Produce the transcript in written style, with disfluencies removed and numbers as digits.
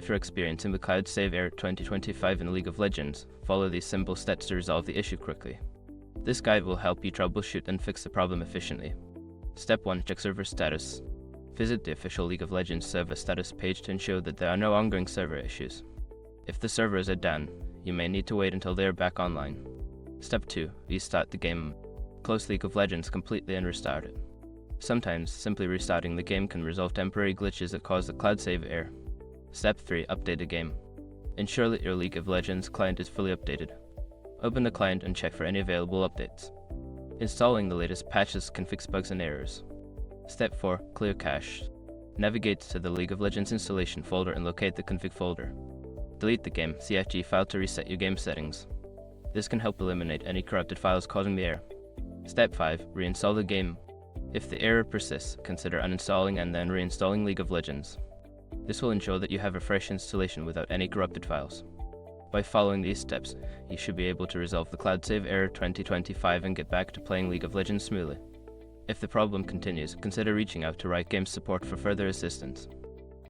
If you're experiencing the Cloud Save Error 2025 in League of Legends, follow these simple steps to resolve the issue quickly. This guide will help you troubleshoot and fix the problem efficiently. Step 1. Check server status. Visit the official League of Legends server status page to ensure that there are no ongoing server issues. If the servers are down, you may need to wait until they are back online. Step 2. Restart the game. Close League of Legends completely and restart it. Sometimes, simply restarting the game can resolve temporary glitches that cause the Cloud Save error. Step 3. Update the game. Ensure that your League of Legends client is fully updated. Open the client and check for any available updates. Installing the latest patches can fix bugs and errors. Step 4. Clear cache. Navigate to the League of Legends installation folder and locate the config folder. Delete the game CFG file to reset your game settings. This can help eliminate any corrupted files causing the error. Step 5. Reinstall the game. If the error persists, consider uninstalling and then reinstalling League of Legends. This will ensure that you have a fresh installation without any corrupted files. By following these steps, you should be able to resolve the Cloud Save Error 2025 and get back to playing League of Legends smoothly. If the problem continues, consider reaching out to Riot Games support for further assistance.